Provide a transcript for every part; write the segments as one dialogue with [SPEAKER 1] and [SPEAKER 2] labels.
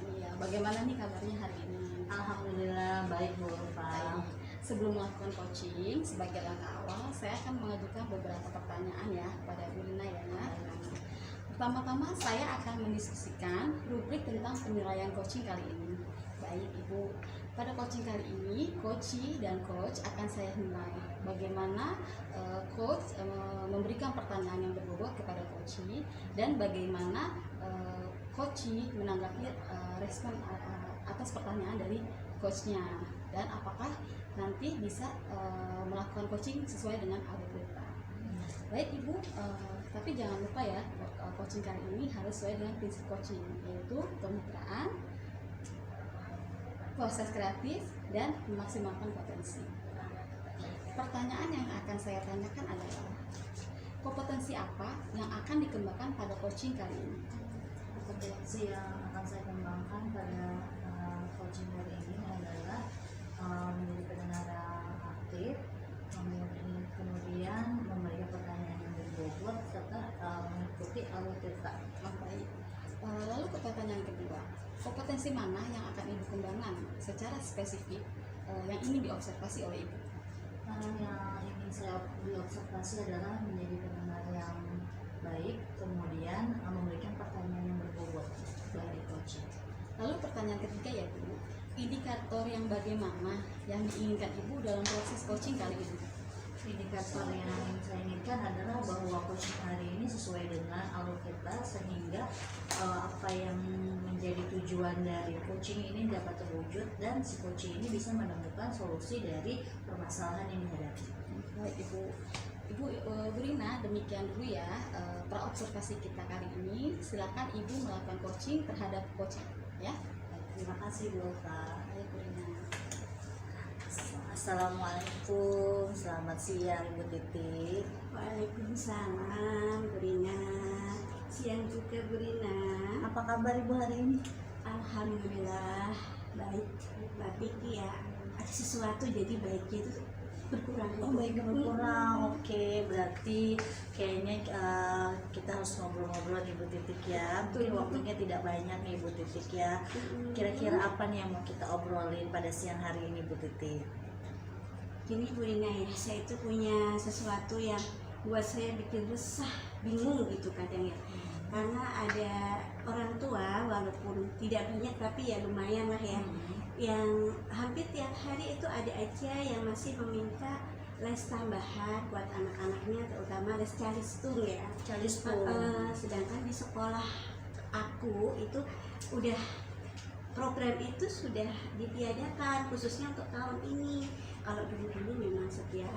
[SPEAKER 1] Iya, bagaimana nih kabarnya hari ini?
[SPEAKER 2] Alhamdulillah baik Bu Rufa.
[SPEAKER 1] Baik. Sebelum melakukan coaching, sebagai langkah awal, saya akan mengajukan beberapa pertanyaan ya kepada Bu Lina ya. Pertama-tama saya akan mendiskusikan rubrik tentang penilaian coaching kali ini. Baik Ibu, pada coaching kali ini, coachee dan coach akan saya nilai. Bagaimana coach memberikan pertanyaan yang berbobot kepada coachee dan bagaimana coachee menanggapi respon atas pertanyaan dari coachnya, dan apakah nanti bisa melakukan coaching sesuai dengan algoritma. Baik Ibu, tapi jangan lupa ya, coaching kali ini harus sesuai dengan prinsip coaching, yaitu kemitraan, proses kreatif, dan memaksimalkan potensi. Pertanyaan yang akan saya tanyakan adalah, kompetensi apa yang akan dikembangkan pada coaching kali ini?
[SPEAKER 2] Kompetensi yang akan saya kembangkan pada coaching hari ini adalah menjadi pendengar yang aktif, kemudian memberikan pertanyaan yang berbobot serta mengikuti alur cerita.
[SPEAKER 1] Baik. Lalu ke pertanyaan kedua, kompetensi mana yang akan Ibu kembangkan secara spesifik yang ingin diobservasi oleh Ibu?
[SPEAKER 2] Yang ingin saya diobservasi adalah menjadi pendengar yang baik, kemudian memberikan pertanyaan yang berbobot dari coaching.
[SPEAKER 1] Lalu pertanyaan ketiga ya Bu, indikator yang bagaimana yang diinginkan Ibu dalam proses coaching kali ini?
[SPEAKER 2] Indikator yang ingin saya inginkan adalah bahwa coaching hari ini sesuai dengan alur kita, sehingga apa yang menjadi tujuan dari coaching ini dapat terwujud dan si coaching ini bisa menemukan solusi dari permasalahan yang dihadapi.
[SPEAKER 1] Baik Ibu Bu Rina, demikian dulu ya praobservasi kita kali ini. Silakan Ibu melakukan coaching terhadap coaching ya.
[SPEAKER 2] Terima kasih Bu Ulfa.
[SPEAKER 1] Baik Bu Rina.
[SPEAKER 2] Assalamualaikum, selamat siang Ibu Titi.
[SPEAKER 3] Waalaikumsalam Bu Rina. Siang juga Bu Rina.
[SPEAKER 2] Apa kabar Ibu hari ini?
[SPEAKER 3] Alhamdulillah baik. Tapi ya ada sesuatu jadi baiknya itu berkurang.
[SPEAKER 2] Oh, baiknya berkurang. Oke, berarti kayaknya kita harus ngobrol-ngobrol nih Bu Titik ya. Mungkin waktunya tidak banyak nih Bu Titik ya. Kira-kira apa nih yang mau kita obrolin pada siang hari ini Bu Titik?
[SPEAKER 3] Gini Bu Rina ya, saya itu punya sesuatu yang buat saya bikin resah, bingung gitu kadang ya. Karena ada orang tua, walaupun tidak banyak tapi ya lumayan lah ya, yang hampir tiap hari itu ada aja yang masih meminta les tambahan buat anak-anaknya, terutama les calistung ya.
[SPEAKER 2] Calistung.
[SPEAKER 3] Sedangkan di sekolah aku itu udah program itu sudah ditiadakan khususnya untuk tahun ini. Kalau dulu-dulu memang setiap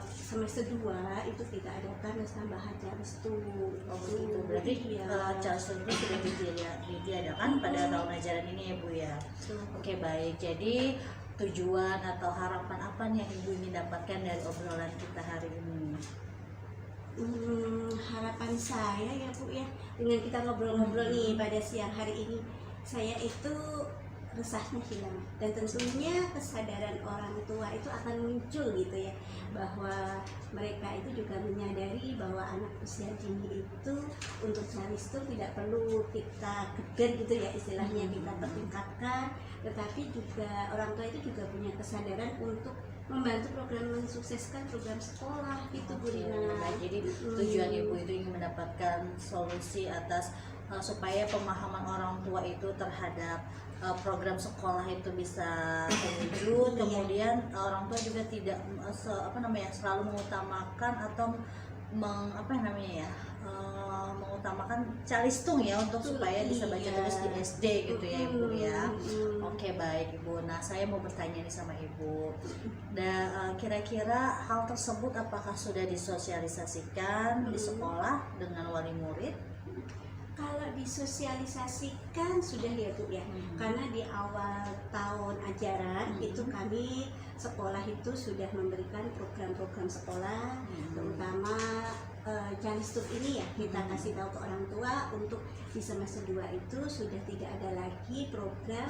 [SPEAKER 3] semester 2 itu kita adakan les tambahan calistung.
[SPEAKER 2] Oh begitu, berarti calistung itu sudah ditiadakan pada tahun ajaran ini ya Bu ya. Oke baik, jadi tujuan atau harapan apa nih yang Ibu ingin dapatkan dari obrolan kita hari ini?
[SPEAKER 3] Harapan saya ya Bu ya, dengan kita ngobrol-ngobrol nih pada siang hari ini, saya itu resahnya hilang, dan tentunya kesadaran orang tua itu akan muncul gitu ya, bahwa mereka itu juga menyadari bahwa anak usia dini itu untuk calistung tidak perlu kita geber gitu ya istilahnya, kita pertingkatkan, tetapi juga orang tua itu juga punya kesadaran untuk membantu program mensukseskan program sekolah gitu Bu Rina.
[SPEAKER 2] Nah, jadi tujuan Ibu itu ingin mendapatkan solusi atas supaya pemahaman orang tua itu terhadap program sekolah itu bisa terwujud. Kemudian orang tua juga tidak selalu mengutamakan atau mengutamakan calistung ya, untuk supaya bisa baca tulis di SD gitu ya Ibu ya. Oke baik Ibu. Nah saya mau bertanya nih sama Ibu, kira-kira hal tersebut apakah sudah disosialisasikan di sekolah dengan wali murid?
[SPEAKER 3] Kalau disosialisasikan sudah ya Bu ya, karena di awal tahun ajaran itu kami sekolah itu sudah memberikan program-program sekolah, terutama calistung ini ya kita kasih tahu ke orang tua untuk di semester 2 itu sudah tidak ada lagi program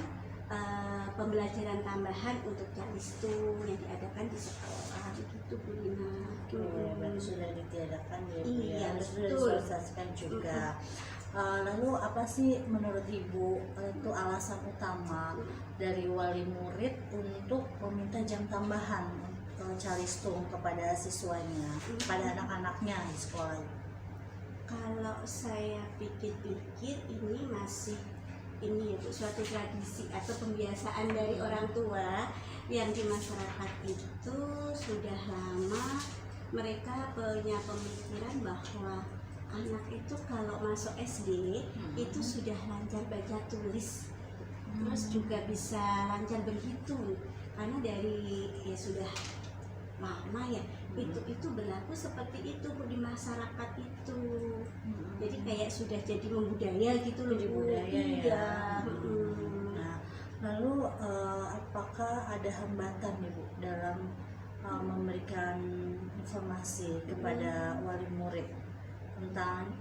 [SPEAKER 3] pembelajaran tambahan untuk calistung yang diadakan di sekolah begitu Bu Lina.
[SPEAKER 2] Sudah ditiadakan ya Bu ya,
[SPEAKER 3] Iya,
[SPEAKER 2] sudah
[SPEAKER 3] betul.
[SPEAKER 2] disosialisasikan juga. Lalu apa sih menurut Ibu itu alasan utama dari wali murid untuk meminta jam tambahan calistung kepada siswanya, kepada anak-anaknya di sekolah?
[SPEAKER 3] Kalau saya pikir-pikir ini masih ini ya Bu, suatu tradisi atau pembiasaan dari orang tua yang di masyarakat itu sudah lama mereka punya pemikiran bahwa anak itu kalau masuk SD itu sudah lancar baca tulis, terus juga bisa lancar berhitung karena dari ya sudah lama ya itu berlaku seperti itu Bu, di masyarakat itu. Jadi kayak sudah jadi membudaya gitu loh
[SPEAKER 2] Jadi
[SPEAKER 3] Bu.
[SPEAKER 2] budaya ya.
[SPEAKER 3] Iya.
[SPEAKER 2] Nah, lalu apakah ada hambatan nih Bu dalam memberikan informasi kepada wali murid tentang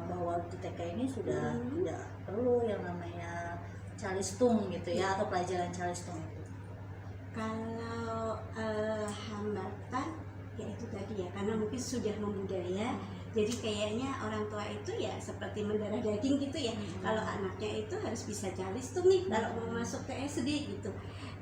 [SPEAKER 2] bahwa di TK ini sudah tidak perlu yang namanya calistung gitu ya, atau pelajaran calistung itu?
[SPEAKER 3] Kalau hambatan ya itu tadi ya, karena mungkin sudah membudaya, jadi kayaknya orang tua itu ya seperti mendarah daging gitu ya. Kalau anaknya itu harus bisa calistung nih kalau mau masuk ke SD gitu.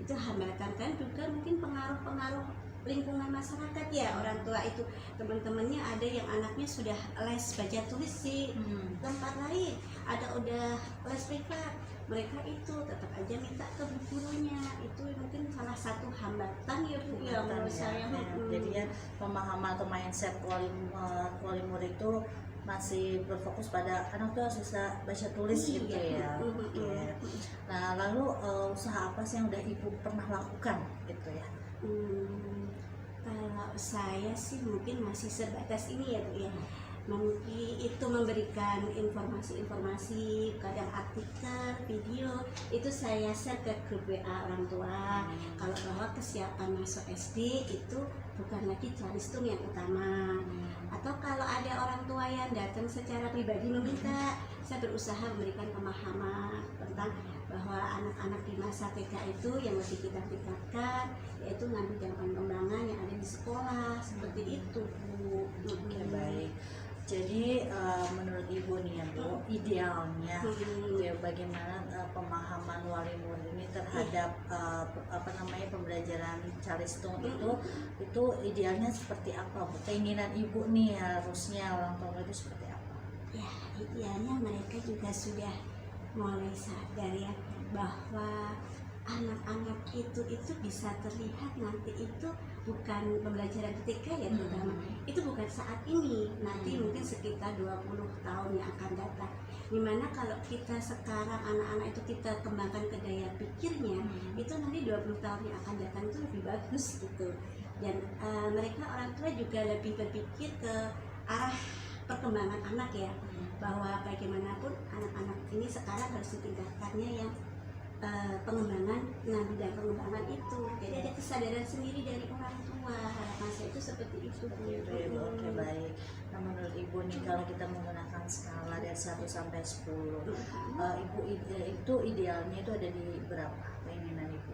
[SPEAKER 3] Itu hambatan kan juga mungkin pengaruh lingkungan masyarakat ya. Orang tua itu teman-temannya ada yang anaknya sudah les baca tulis di tempat lain, ada udah les privat, mereka itu tetap aja minta ke gurunya. Itu mungkin salah satu hambatan ya Bu ya menurut saya.
[SPEAKER 2] Jadi ya pemahaman atau mindset wali murid itu masih berfokus pada anak tuh harus bisa baca tulis gitu ya. Oke. Nah, lalu usaha apa sih yang udah Ibu pernah lakukan gitu ya?
[SPEAKER 3] Kalau saya sih mungkin masih sebatas ini ya Bu ya, mungkin itu memberikan informasi-informasi, kadang artikel, video, itu saya share ke grup WA orang tua. Kalau bahwa kesiapan masuk SD itu bukan lagi calistung yang utama. Atau kalau ada orang tua yang datang secara pribadi meminta, saya berusaha memberikan pemahaman tentang bahwa anak-anak di masa TK itu yang lebih kita tingkatkan yaitu ngambil jam pengembangan yang ada di sekolah, seperti itu Bu.
[SPEAKER 2] Oke, baik. Jadi menurut Ibu nih ya Bu, idealnya ya bagaimana pemahaman wali murid ini terhadap pembelajaran calistung itu idealnya seperti apa Bu? Keinginan Ibu nih harusnya orang tua itu seperti apa?
[SPEAKER 3] Ya, idealnya mereka juga sudah mulai sadar ya bahwa anak-anak itu bisa terlihat nanti itu bukan pembelajaran di TK ya terutama, itu bukan saat ini, nanti mungkin sekitar 20 tahun yang akan datang. Dimana kalau kita sekarang anak-anak itu kita kembangkan ke daya pikirnya, itu nanti 20 tahun yang akan datang itu lebih bagus gitu. Dan mereka orang tua juga lebih berpikir ke arah perkembangan anak ya, bahwa bagaimanapun anak-anak ini sekarang harus ditingkatkannya yang pengembangan bidang pengembangan itu. Jadi ada kesadaran sendiri dari orang tua. Harapan saya itu seperti itu.
[SPEAKER 2] Oke, baik. Nah, menurut Ibu nih kalau kita menggunakan skala dari 1 sampai 10, Ibu itu idealnya itu ada di berapa keinginan Ibu?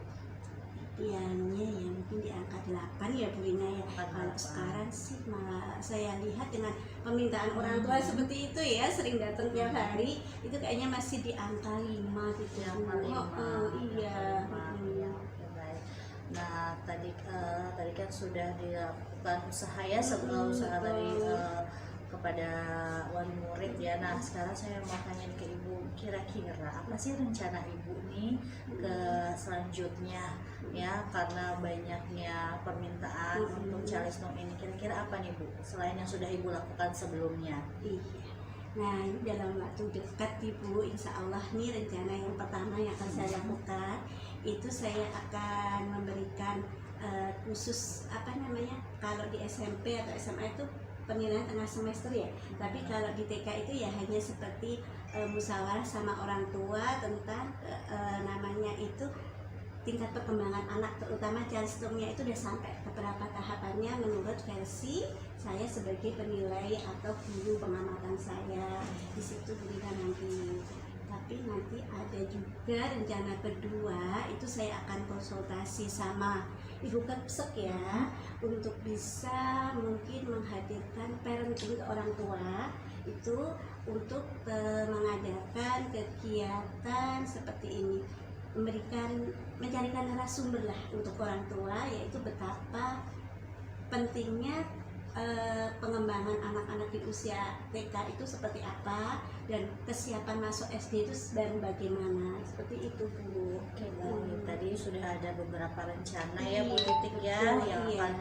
[SPEAKER 3] Idealnya ya mungkin di angka 8 ya Bu Ina ya. Kalau
[SPEAKER 2] 8.
[SPEAKER 3] sekarang sih malah saya lihat dengan permintaan orang tua seperti itu ya, sering datang tiap hari, itu kayaknya masih di angka 5 gitu.
[SPEAKER 2] Angka 5.
[SPEAKER 3] Iya.
[SPEAKER 2] Oke, baik. Nah, tadi kan sudah dilakukan usaha ya, usaha dari kepada wali murid ya. Nah, sekarang saya mau tanya ke Ibu, kira-kira apa sih rencana Ibu nih ke selanjutnya ya, karena banyaknya permintaan untuk calistung ini. Kira-kira apa nih Bu selain yang sudah Ibu lakukan sebelumnya?
[SPEAKER 3] Iya. Nah, ini dalam waktu dekat Ibu, insya Allah nih rencana yang pertama yang akan saya lakukan itu saya akan memberikan khusus kalau di SMP atau SMA itu penilaian tengah semester ya, tapi kalau di TK itu ya hanya seperti musyawarah sama orang tua tentang namanya itu tingkat perkembangan anak, terutama calistumnya itu udah sampai ke berapa tahapannya menurut versi saya sebagai penilai atau guru pengamatan saya. Di situ berikan nanti tapi nanti ada juga rencana kedua, itu saya akan konsultasi sama ibu kepsek ya, untuk bisa mungkin menghadirkan parenting ke orang tua itu untuk mengadakan kegiatan seperti ini, mencarikan narasumber lah untuk orang tua, yaitu betapa pentingnya pengembangan anak-anak di usia TK itu seperti apa, dan kesiapan masuk SD itu baru bagaimana, seperti itu Bu.
[SPEAKER 2] Oke, baik. Tadi sudah ada beberapa rencana ya Bu Titik ya yang akan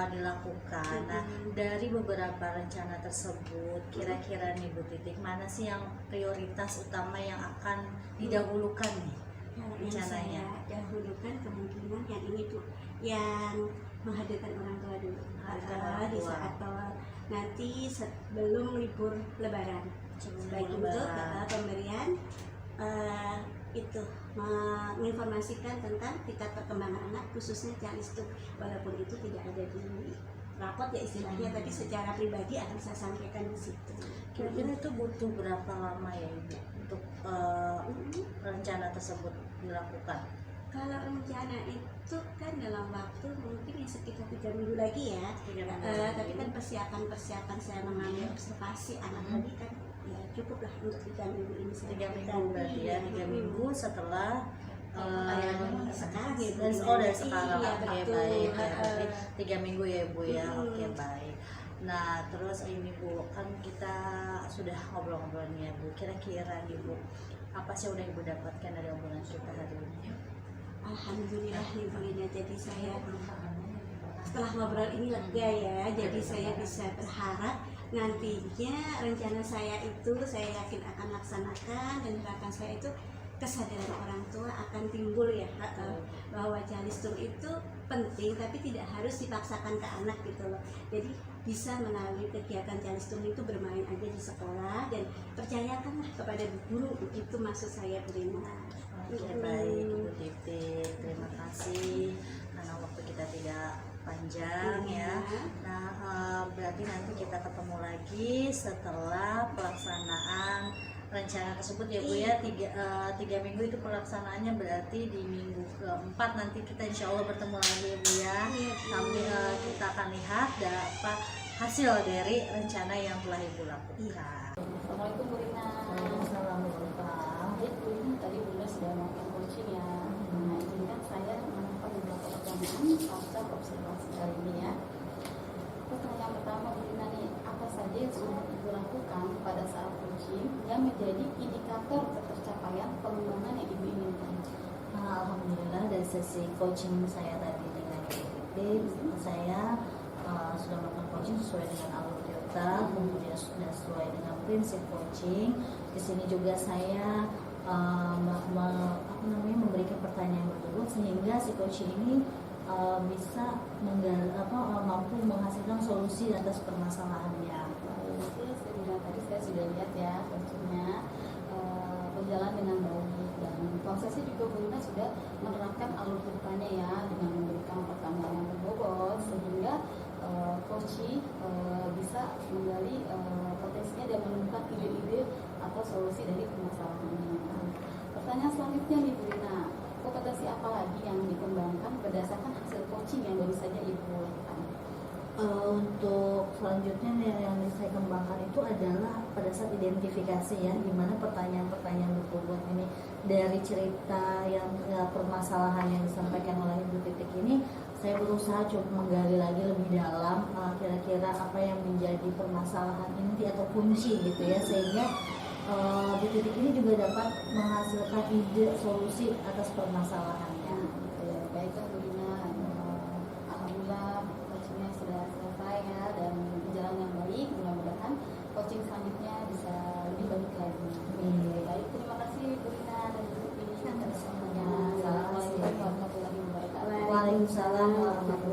[SPEAKER 2] dilakukan. Nah, dari beberapa rencana tersebut, kira-kira nih Bu Titik, mana sih yang prioritas utama yang akan didahulukan nih rencananya?
[SPEAKER 3] Yang saya dahulukan kemungkinan yang ini tuh, yang menghadirkan orang tua dulu di saat awal nanti sebelum libur Lebaran, baik untuk pemberian itu menginformasikan tentang tingkat perkembangan anak khususnya Calistung, walaupun itu tidak ada di rapot ya istilahnya, tapi secara pribadi akan saya sampaikan di situ.
[SPEAKER 2] Kira-kira itu butuh berapa lama ya Ibu untuk rencana tersebut dilakukan?
[SPEAKER 3] Kalau rencana itu kan dalam waktu mungkin ya sekitar 3 minggu lagi ya, tapi kan persiapan saya mengambil observasi anak tadi kan ya cukup lah untuk 3 minggu ini.
[SPEAKER 2] 3 minggu berarti ya, 3 minggu setelah
[SPEAKER 3] sekarang ya Bu.
[SPEAKER 2] dari sekarang.
[SPEAKER 3] Iya,
[SPEAKER 2] Oke,
[SPEAKER 3] betul.
[SPEAKER 2] baik ya, berarti 3 minggu ya Bu ya. Oke, baik. Nah, terus ini Bu, kan kita sudah ngobrol-ngobrol nih ya Bu, kira-kira nih Bu, apa sih udah Ibu dapatkan dari obrolan kita hari ini?
[SPEAKER 3] Alhamdulillah Ibu Ina, jadi saya setelah ngobrol ini lega ya, jadi saya bisa berharap nantinya rencana saya itu saya yakin akan laksanakan, dan harapan saya itu kesadaran orang tua akan timbul ya, bahwa Calistung itu penting tapi tidak harus dipaksakan ke anak gitu loh. Jadi bisa melalui kegiatan Calistung itu bermain aja di sekolah, dan percayakanlah kepada guru, itu maksud saya Bu Rina.
[SPEAKER 2] Oke, baik Bu Titik, terima kasih karena waktu kita tidak panjang ya. Nah, berarti nanti kita ketemu lagi setelah pelaksanaan rencana tersebut ya Bu ya. 3 minggu itu pelaksanaannya, berarti di minggu keempat nanti kita insya Allah bertemu lagi ya Bu ya, sambil kita akan lihat apa hasil dari rencana yang telah Ibu lakukan.
[SPEAKER 1] Assalamualaikum Bu Rina.
[SPEAKER 2] Assalamualaikum.
[SPEAKER 1] Baik Bu Rina, tadi Bunda sudah melakukan coaching ya. Nah, izinkan saya menyampaikan beberapa pertanyaan pasca observasi kali ini ya. Pertanyaan pertama Bu Rina nih, apa saja yang sudah Ibu lakukan pada saat coaching yang menjadi indikator ketercapaian pengembangan yang Ibu inginkan?
[SPEAKER 2] Alhamdulillah dari sesi coaching saya tadi dengan Ibu Titik, saya sudah melakukan coaching sesuai dengan alur kita, kemudian sudah sesuai dengan prinsip coaching. Di sini juga saya memberikan pertanyaan berikut sehingga si coaching ini bisa mampu menghasilkan solusi atas permasalahannya.
[SPEAKER 1] Tadi saya sudah lihat ya coachingnya berjalan dengan baik, dan prosesnya juga Bu Rina sudah menerapkan alur ceritanya ya, dengan memberikan pertanyaan yang berbobot sehingga coaching bisa menggali potensinya dan menemukan ide-ide atau solusi dari permasalahannya. Pertanyaan selanjutnya nih Bu Rina, kompetensi apa lagi yang dikembangkan berdasarkan hasil coaching yang baru saja Ibu lakukan?
[SPEAKER 2] Untuk selanjutnya yang saya kembangkan itu adalah pada saat identifikasi ya, gimana pertanyaan-pertanyaan berbobot ini dari cerita yang permasalahan yang disampaikan oleh Ibu Titik ini, saya berusaha coba menggali lagi lebih dalam kira-kira apa yang menjadi permasalahan inti atau kunci gitu ya, sehingga Bu Titik ini juga dapat menghasilkan ide solusi atas permasalahannya.
[SPEAKER 1] Baiklah Bu Rina, alhamdulillah coachingnya sudah selesai ya dan berjalan yang baik. Mudah-mudahan coaching selanjutnya bisa lebih baik lagi. Baik, terima kasih Bu Rina dan Bu Titik atas semuanya. Assalamualaikum warahmatullahi wabarakatuh.
[SPEAKER 2] Waalaikumsalam warahmatullahi